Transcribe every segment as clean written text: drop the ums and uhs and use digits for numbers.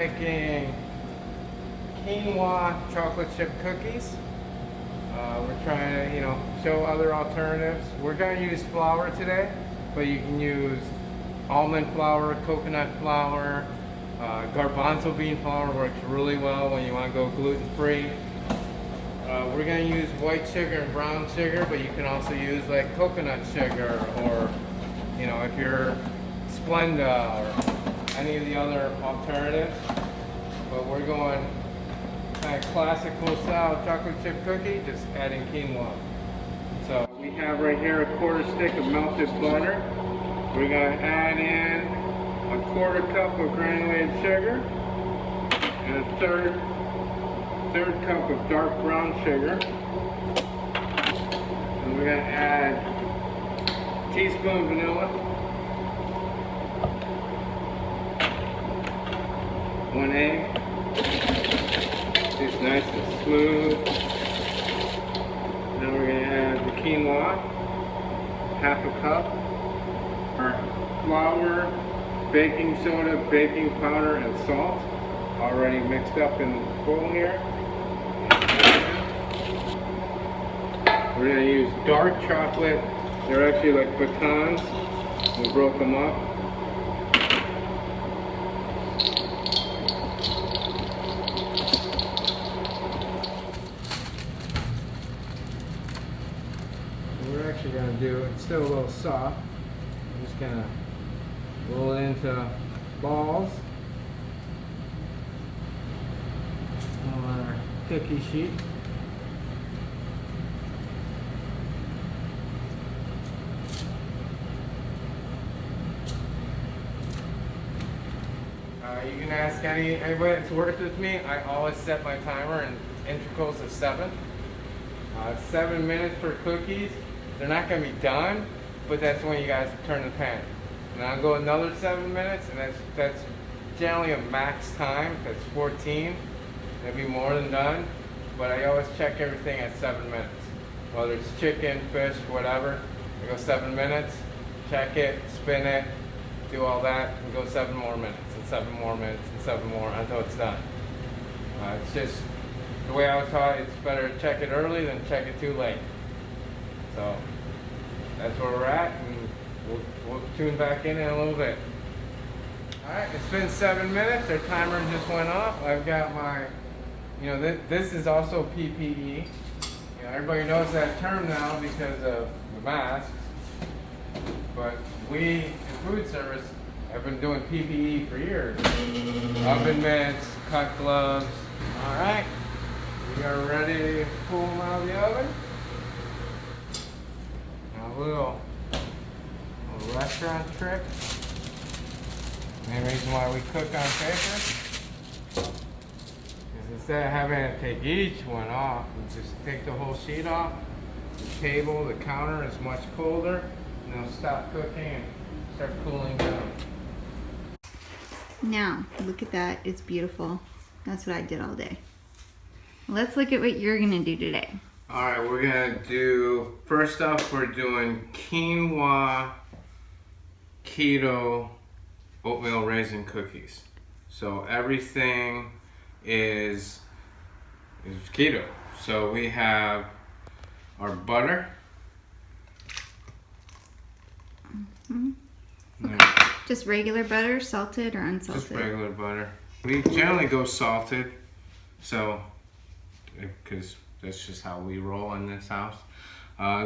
Making quinoa chocolate chip cookies. We're trying to, show other alternatives. We're going to use flour today, but you can use almond flour, coconut flour, garbanzo bean flour works really well when you want to go gluten-free. We're going to use white sugar and brown sugar, but you can also use like coconut sugar or, if you're Splenda or any of the other alternatives. But we're going kind of classical style chocolate chip cookie, just adding quinoa. So we have right here a quarter stick of melted butter. We're going to add in a quarter cup of granulated sugar and a third cup of dark brown sugar. And we're going to add a teaspoon of vanilla, 1 egg. It's nice and smooth. Now we're going to add the quinoa, half a cup, our flour, baking soda, baking powder, and salt already mixed up in the bowl here. We're going to use dark chocolate. They're actually like pecans. We broke them up. We're actually going to do, it's still a little soft. I'm just going to roll it into balls on our cookie sheet. You can ask anybody that's worked with me. I always set my timer in intervals of 7. 7 minutes for cookies. They're not going to be done, but that's when you guys turn the pan. And I'll go another 7 minutes, and that's generally a max time. That's 14. It'll be more than done, but I always check everything at 7 minutes. Whether it's chicken, fish, whatever, I go 7 minutes, check it, spin it, do all that, and go 7 more minutes, and 7 more minutes, and 7 more until it's done. It's just the way I was taught. It's better to check it early than check it too late. So that's where we're at, and we'll tune back in a little bit. Alright, it's been 7 minutes. Our timer just went off. I've got my, this is also PPE. Everybody knows that term now because of the masks. But we in food service have been doing PPE for years. Oven mitts, cut gloves. Alright, we are ready to pull them out of the oven. Now a little restaurant trick. Main reason why we cook on paper is instead of having to take each one off, we just take the whole sheet off. The table, the counter is much colder, and they'll stop cooking and start cooling down. Now, look at that. It's beautiful. That's what I did all day. Let's look at what you're going to do today. Alright, we're going to do, first off, we're doing quinoa keto oatmeal raisin cookies. So everything is keto. So we have our butter. Okay. Just regular butter, salted or unsalted? Just regular butter. We generally go salted, so because that's just how we roll in this house.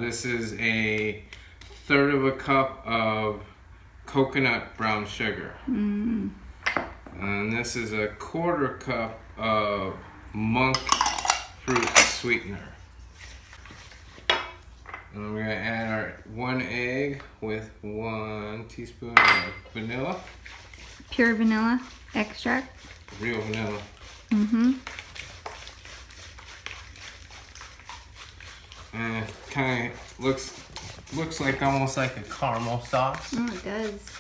This is a 1/3 of a cup of coconut brown sugar. And this is a 1/4 cup of Monk Fruit Sweetener. And we're going to add our 1 egg with 1 teaspoon of vanilla. Pure vanilla extract? Real vanilla. And it kind of looks like almost like a caramel sauce. Oh, it does.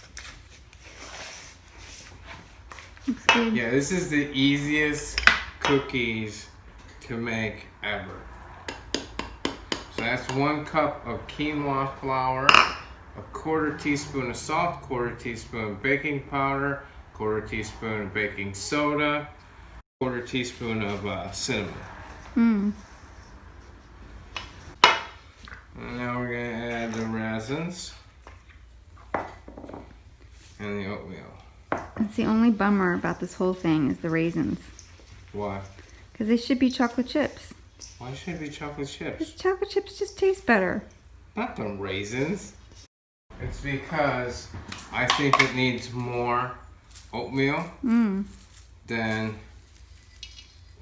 Looks good. Yeah, this is the easiest cookies to make ever. So that's 1 cup of quinoa flour, a 1/4 teaspoon of salt, 1/4 teaspoon of baking powder, 1/4 teaspoon of baking soda, 1/4 teaspoon of cinnamon. Mm. And now we're going to add the raisins and the oatmeal. That's the only bummer about this whole thing is the raisins. Why? Because they should be chocolate chips. Why should it be chocolate chips? Because chocolate chips just taste better. Not the raisins. It's because I think it needs more oatmeal than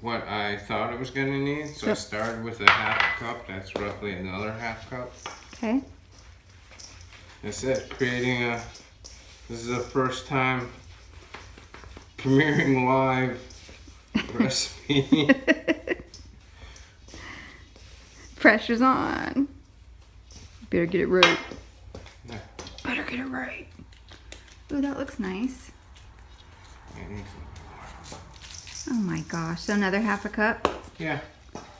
what I thought it was going to need. So I started with a 1/2 cup. That's roughly another 1/2 cup. Okay. That's it. This is the first time premiering live recipe. Pressure's on. Better get it right. Yeah. Better get it right. Ooh, that looks nice. Oh my gosh. So another 1/2 cup? Yeah.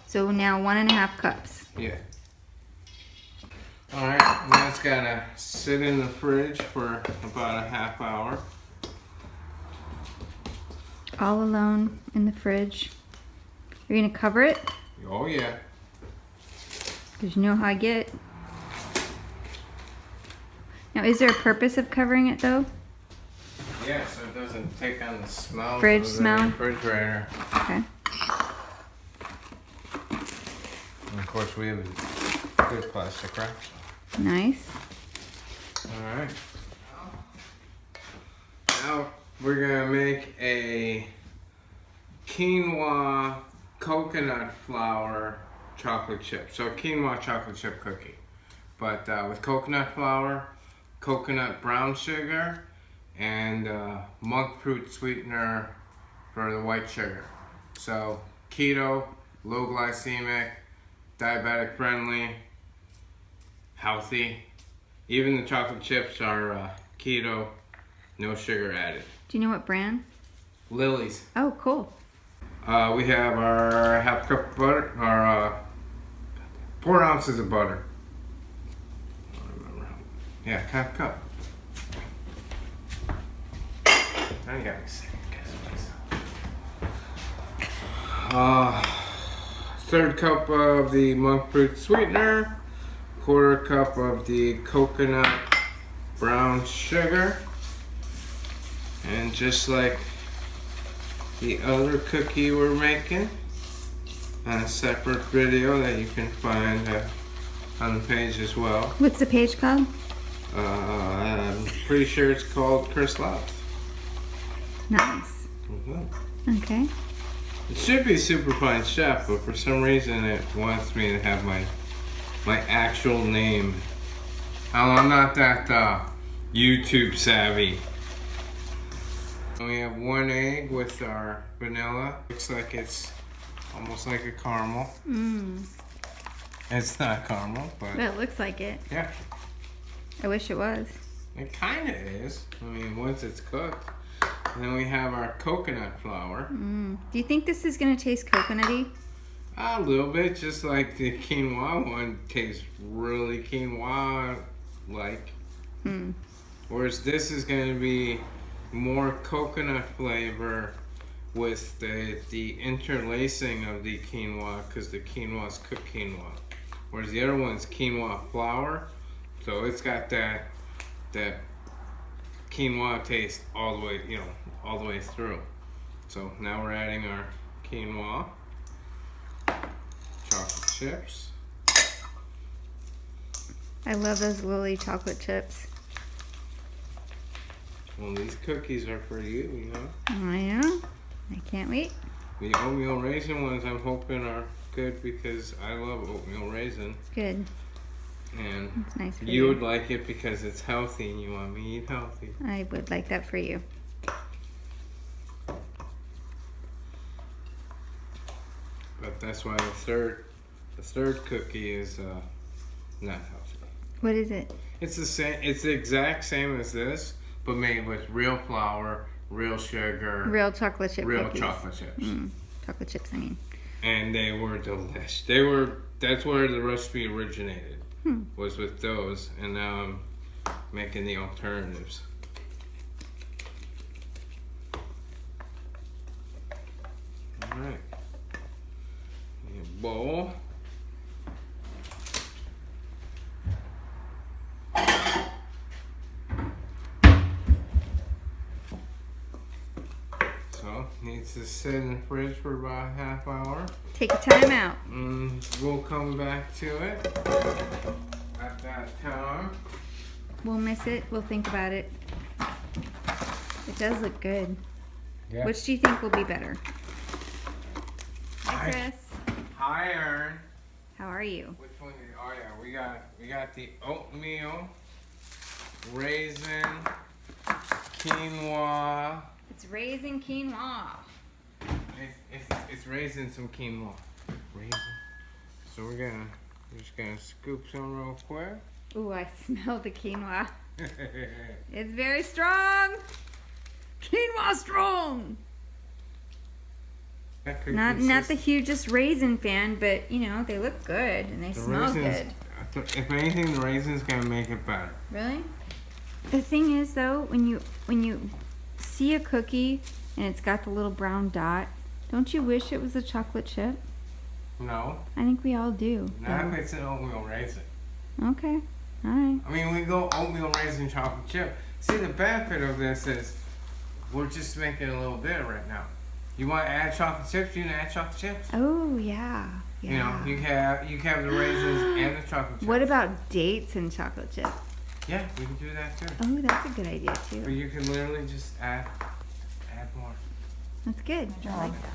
So now 1.5 cups. Yeah. Alright, now it's gotta sit in the fridge for about a 1/2 hour. All alone in the fridge. Are you gonna cover it? Oh yeah. Because you know how I get. Now, is there a purpose of covering it though? Yeah, so it doesn't take on the smell Fridge of the smell? refrigerator. Okay. And of course we have a good plastic wrap. Nice. Alright. Now we're gonna make a quinoa coconut flour chocolate chip. So quinoa chocolate chip cookie. But with coconut flour, coconut brown sugar, and Monk Fruit Sweetener for the white sugar. So keto, low glycemic, diabetic friendly, healthy. Even the chocolate chips are keto, no sugar added. Do you know what brand? Lily's. Oh, cool. We have our 1/2 cup of butter, our 4 ounces of butter. I don't remember how. Yeah, 1/2 cup. Now you got me sick. Third cup of the Monk Fruit Sweetener, 1/4 cup of the coconut brown sugar, and just like the other cookie we're making on a separate video that you can find on the page as well. What's the page called? I'm pretty sure it's called Chris Loves. Nice. Okay. It should be Super Fine Chef, but for some reason it wants me to have my actual name. I'm not that YouTube savvy. We have 1 egg with our vanilla. Looks like it's almost like a caramel. It's not caramel, but It looks like it. yeah, I wish it was. it kind of is. I mean, once it's cooked. And then we have our coconut flour. Do you think this is going to taste coconutty? A little bit, just like the quinoa one tastes really quinoa-like. Whereas this is going to be more coconut flavor with the interlacing of the quinoa, because the quinoa is cooked quinoa. Whereas the other one's quinoa flour, so it's got that quinoa taste all the way, all the way through. So now we're adding our quinoa, chocolate chips. I love those Lily chocolate chips. Well, these cookies are for you, I know. I can't wait. The oatmeal raisin ones I'm hoping are good because I love oatmeal raisin. Good. And It's nice for you would like it because it's healthy and you want me to eat healthy. I would like that for you. But that's why the third cookie is not healthy. What is it? It's the same. It's the exact same as this, but made with real flour, real sugar, Real chocolate chip real cookies. chocolate chips. Chocolate chips, I mean. And they were delish. That's where the recipe originated. Was with those, and now I'm making the alternatives. Alright. Bowl. So, needs to sit in the fridge for about a half hour. Take a time out. We'll come back to it at that time. We'll miss it. We'll think about it. It does look good. Yeah. Which do you think will be better? Hi, Chris. Hi, Aaron. How are you? Which one? Oh yeah, we got the oatmeal, raisin, quinoa. It's raisin quinoa. It's raisin some quinoa. Raisin. So we're just gonna scoop some real quick. Ooh, I smell the quinoa. It's very strong. Quinoa strong. Not the hugest raisin fan, but you know they look good and they smell good. If anything, the raisin's gonna make it better. Really? The thing is, though, when you see a cookie and it's got the little brown dot, don't you wish it was a chocolate chip? No. I think we all do. Not if it's an oatmeal raisin. Okay. All right. I mean, we go oatmeal raisin chocolate chip. See, the benefit of this is we're just making a little bit right now. You want to add chocolate chips? You can add chocolate chips. Oh yeah. You know, you have the raisins and the chocolate chips. What about dates and chocolate chips? Yeah, we can do that too. Oh, that's a good idea Or too. you can literally just add more. That's good. I like that.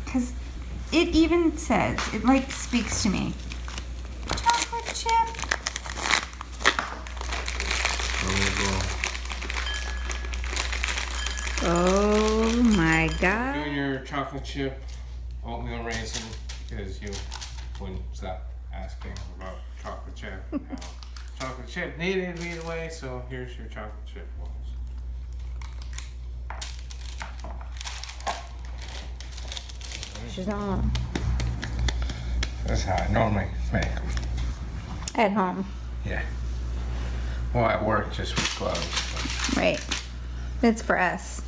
Cause it even says it like speaks to me. Chocolate chip. Oh my God. Doing your chocolate chip oatmeal raisin because you wouldn't stop asking about chocolate chip. Chocolate chip needed either way, so here's your chocolate chip balls. She's on. That's how I normally make them. At home. Yeah. Well, at work just with gloves. Right. It's for us.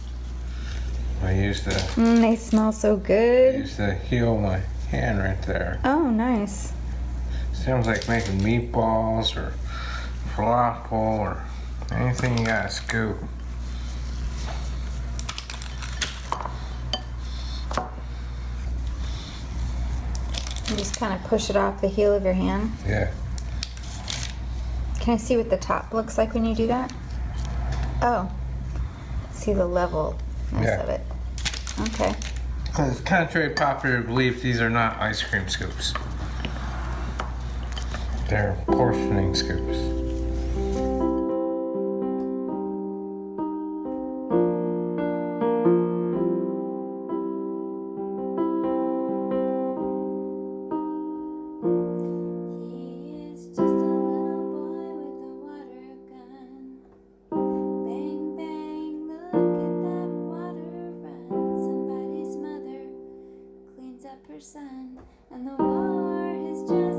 I used to They smell so good. heal my hand right there. Oh, nice. Sounds like making meatballs or falafel or anything you gotta scoop. You just kind of push it off the heel of your hand. Yeah. Can I see what the top looks like when you do that? Oh. See the levelness of it. Okay. Because contrary to popular belief, these are not ice cream scoops. They're portioning scoops. Son, and the war is just